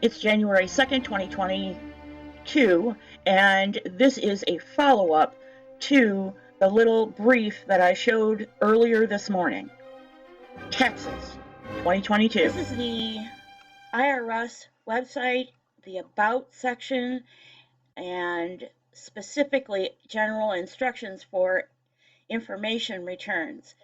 It's January 2nd, 2022, and this is a follow-up to the little brief that I showed earlier this morning. Taxes 2022. This is the IRS website, the About section, and specifically general instructions for information returns.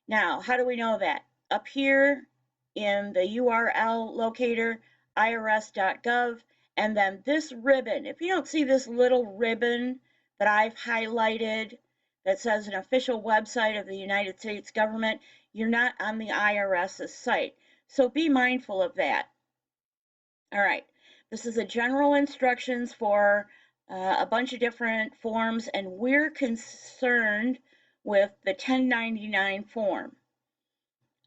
Now, how do we know that? Up here in the URL locator, IRS.GOV, and then this ribbon. If you don't see this little ribbon that I've highlighted that says an official website of the United States government, you're not on the IRS's site. So be mindful of that. All right, this is a general instructions for a bunch of different forms, and we're concerned with the 1099 form.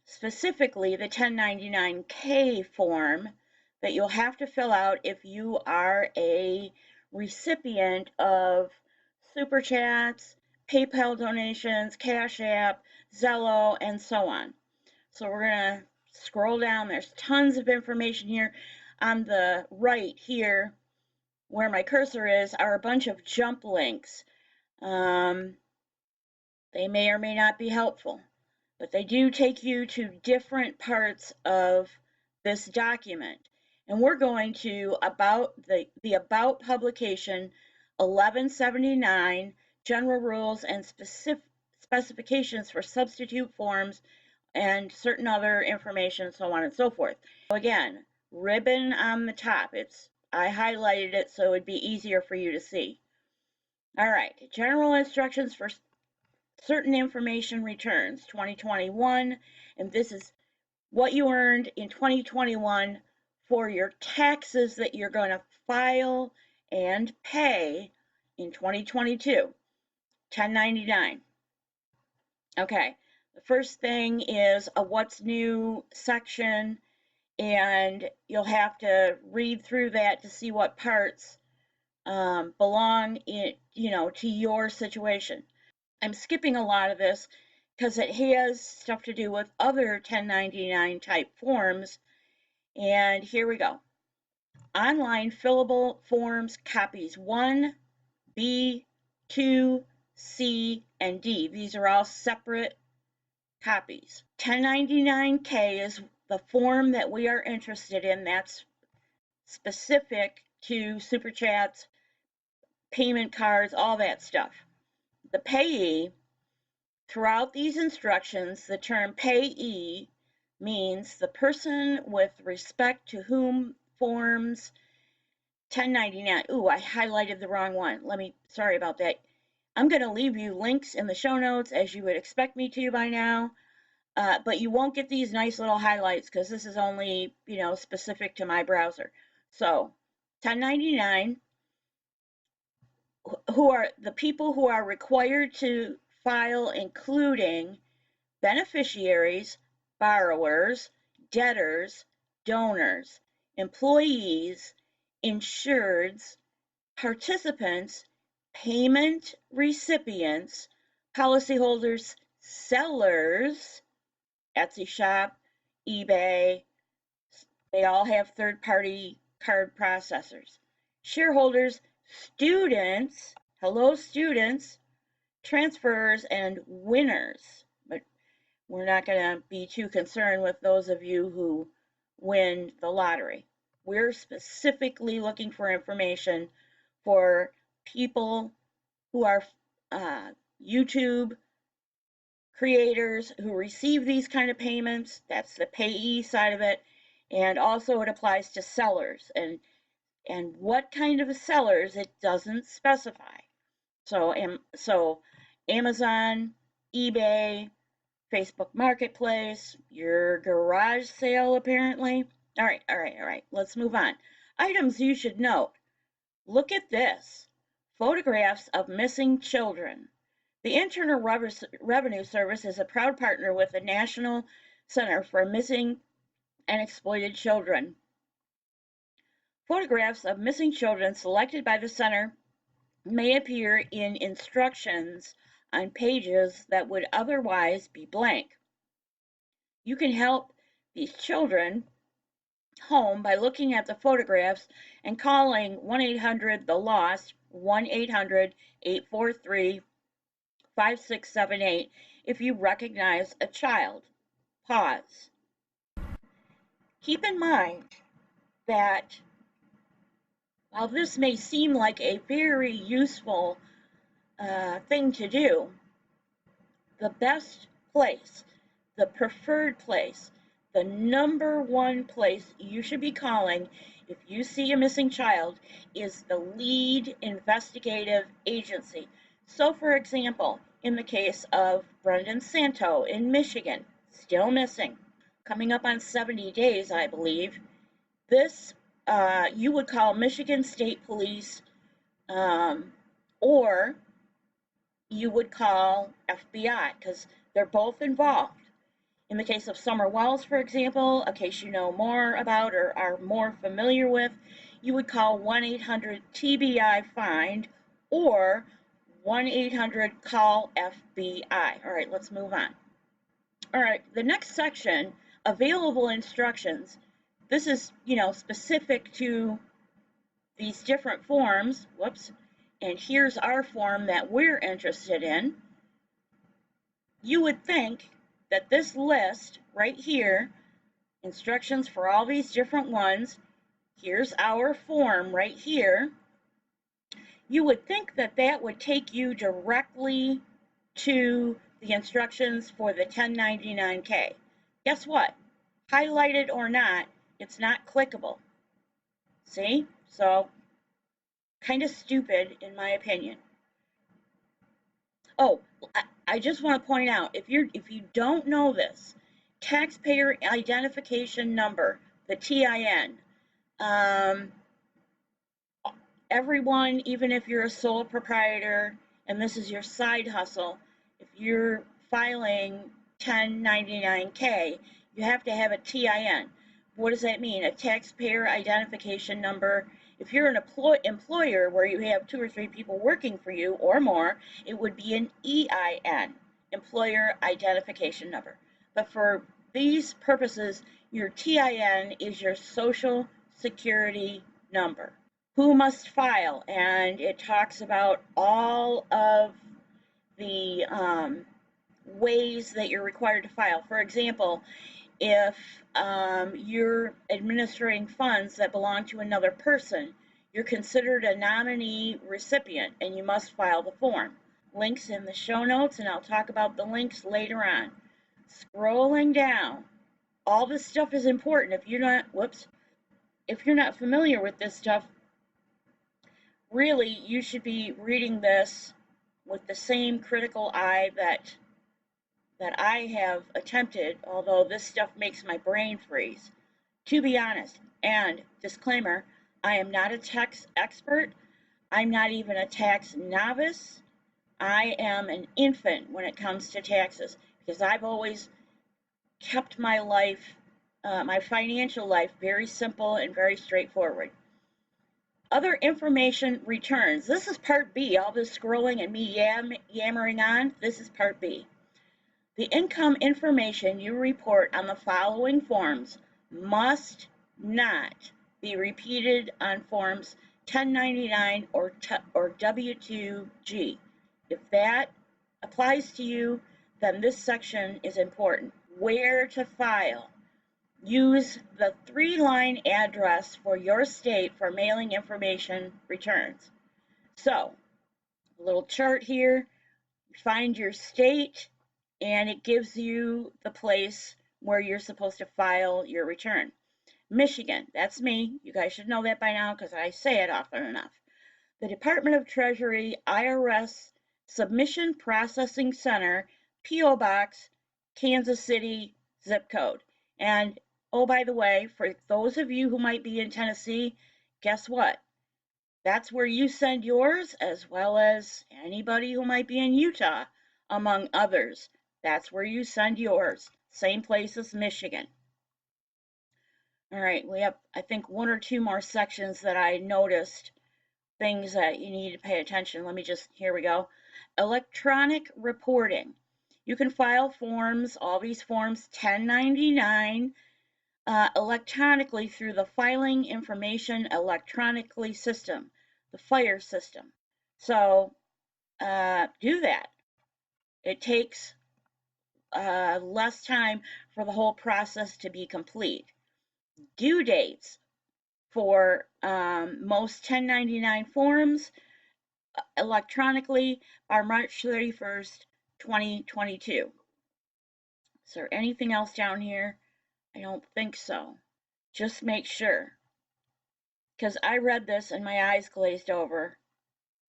Specifically, the 1099-K form that you'll have to fill out if you are a recipient of Super Chats, PayPal donations, Cash App, Zello, and so on. So we're going to scroll down. There's tons of information here. On the right here, where my cursor is, are a bunch of jump links. They may or may not be helpful, but they do take you to different parts of this document. And we're going to the About publication 1179, General Rules and Specifications for Substitute Forms and certain other information, so on and so forth. So again, ribbon on the top. I highlighted it so it'd be easier for you to see. All right, general instructions for certain information returns 2021, and this is what you earned in 2021 for your taxes that you're going to file and pay in 2022. 1099. Okay, the first thing is a what's new section, and you'll have to read through that to see what parts belong in, to your situation. I'm skipping a lot of this because it has stuff to do with other 1099 type forms. And here we go. Online fillable forms copies 1, B, 2, C, and D. These are all separate copies. 1099-K is the form that we are interested in. That's specific to Super Chats, payment cards, all that stuff. The payee, throughout these instructions, the term payee means the person with respect to whom forms 1099. Ooh, I highlighted the wrong one. Sorry about that. I'm going to leave you links in the show notes as you would expect me to by now. But you won't get these nice little highlights because this is only, specific to my browser. So 1099, who are the people who are required to file, including beneficiaries, borrowers, debtors, donors, employees, insureds, participants, payment recipients, policyholders, sellers, Etsy shop, eBay, they all have third-party card processors, shareholders, students, hello students, transferors, and winners. But we're not going to be too concerned with those of you who win the lottery. We're specifically looking for information for people who are YouTube creators who receive these kind of payments. That's the payee side of it. And also it applies to sellers. And what kind of sellers, it doesn't specify. So Amazon, eBay, Facebook Marketplace, your garage sale apparently. All right, let's move on. Items you should note. Look at this. Photographs of missing children. The Internal Revenue Service is a proud partner with the National Center for Missing and Exploited Children. Photographs of missing children selected by the center may appear in instructions on pages that would otherwise be blank. You can help these children home by looking at the photographs and calling 1-800-THE-LOST, 1-800-843-5678 if you recognize a child. Pause. Keep in mind that while this may seem like a very useful thing to do, the best place, the preferred place, the number one place you should be calling if you see a missing child is the lead investigative agency. So, for example, in the case of Brendan Santo in Michigan, still missing, coming up on 70 days, I believe, this you would call Michigan State Police, or you would call FBI, because they're both involved. In the case of Summer Wells, for example, a case you know more about or are more familiar with, you would call 1-800-TBI-FIND or 1-800-CALL-FBI. All right, let's move on. All right, the next section, available instructions. This is, specific to these different forms. Whoops. And here's our form that we're interested in. You would think that this list right here, instructions for all these different ones, here's our form right here, you would think that that would take you directly to the instructions for the 1099-K. Guess what? Highlighted or not, it's not clickable. See? So, kind of stupid in my opinion. Oh, I just want to point out, if you don't know this, taxpayer identification number, the TIN, everyone, even if you're a sole proprietor and this is your side hustle, if you're filing 1099-K, you have to have a TIN. What does that mean? A taxpayer identification number. If you're an employer where you have 2 or 3 people working for you or more, it would be an EIN, employer identification number. But for these purposes, your TIN is your social security number. Who must file? And it talks about all of the ways that you're required to file. For example, if you're administering funds that belong to another person, you're considered a nominee recipient and you must file the form. Links in the show notes, and I'll talk about the links later on. Scrolling down, all this stuff is important. If you're not familiar with this stuff, really you should be reading this with the same critical eye that I have attempted, although this stuff makes my brain freeze, to be honest. And disclaimer, I am not a tax expert. I'm not even a tax novice. I am an infant when it comes to taxes because I've always kept my life, my financial life, very simple and very straightforward. Other information returns. This is part B. All this scrolling and me yammering on, this is part B. The income information you report on the following forms must not be repeated on forms 1099 or W2G. If that applies to you, then this section is important. Where to file. Use the 3-line address for your state for mailing information returns. So, a little chart here, find your state, and it gives you the place where you're supposed to file your return. Michigan, that's me. You guys should know that by now because I say it often enough. The Department of Treasury IRS Submission Processing Center, P.O. Box, Kansas City, zip code. And oh, by the way, for those of you who might be in Tennessee, guess what? That's where you send yours, as well as anybody who might be in Utah, among others. That's where you send yours. Same place as Michigan. All right, we have, I think, 1 or 2 more sections that I noticed, things that you need to pay attention. Here we go. Electronic reporting. You can file forms, all these forms, 1099, electronically through the filing information electronically system, the FIRE system. So do that. It takes less time for the whole process to be complete. Due dates for most 1099 forms electronically by March 31st, 2022. Is there anything else down here? I don't think so. Just make sure. Because I read this and my eyes glazed over,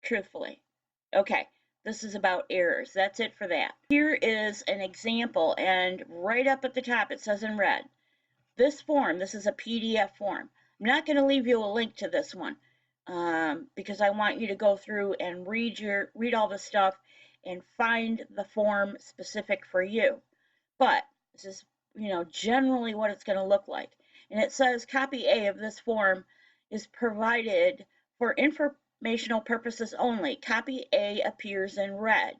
truthfully. Okay, this is about errors. That's it for that. Here is an example, and right up at the top it says in red, this form, this is a PDF form. I'm not going to leave you a link to this one because I want you to go through and read all the stuff and find the form specific for you. But this is, generally what it's going to look like. And it says copy A of this form is provided for informational purposes only. Copy A appears in red.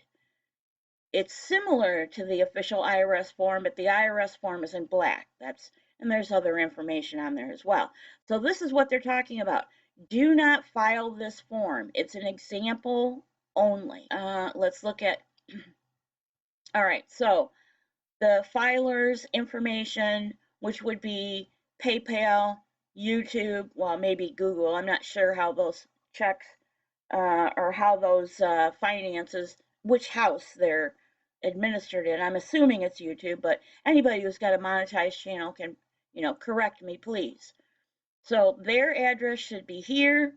It's similar to the official IRS form, but the IRS form is in black. And there's other information on there as well. So this is what they're talking about. Do not file this form. It's an example only. Let's look at, all right, so the filer's information, which would be PayPal, YouTube, well, maybe Google. I'm not sure how those checks or how those finances, which house they're administered in. I'm assuming it's YouTube, but anybody who's got a monetized channel can, correct me, please. So their address should be here.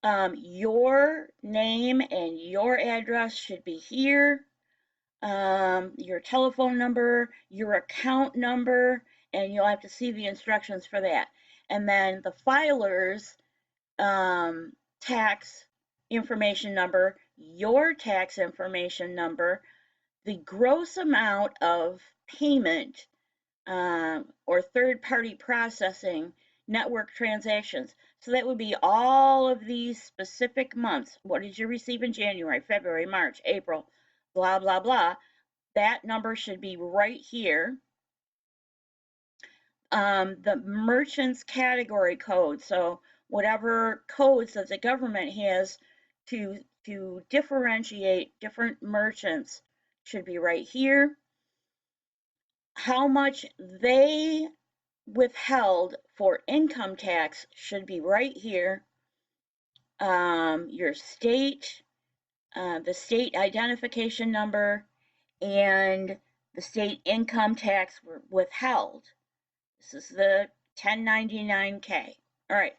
Your name and your address should be here. Your telephone number, your account number, and you'll have to see the instructions for that. And then the filer's tax information number, your tax information number, the gross amount of payment or third-party processing network transactions. So that would be all of these specific months. What did you receive in January, February, March, April, blah, blah, blah. That number should be right here. The merchant's category code. So whatever codes that the government has to differentiate different merchants should be right here. How much they withheld for income tax should be right here. Your state, the state identification number, and the state income tax withheld. This is the 1099K. All right,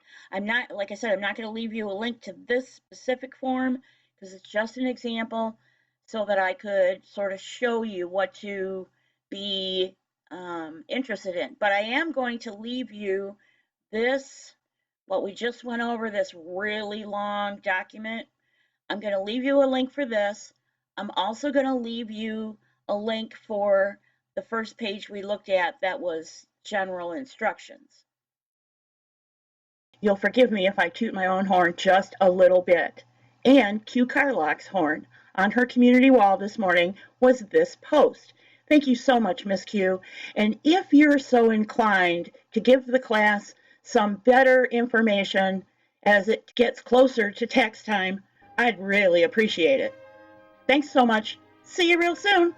like I said, I'm not going to leave you a link to this specific form because it's just an example so that I could sort of show you what to be interested in. But I am going to leave you this, what we just went over, this really long document. I'm going to leave you a link for this. I'm also going to leave you a link for the first page we looked at that was general instructions. You'll forgive me if I toot my own horn just a little bit. And Q Carlock's horn on her community wall this morning was this post. Thank you so much, Miss Q. And if you're so inclined to give the class some better information as it gets closer to tax time, I'd really appreciate it. Thanks so much. See you real soon.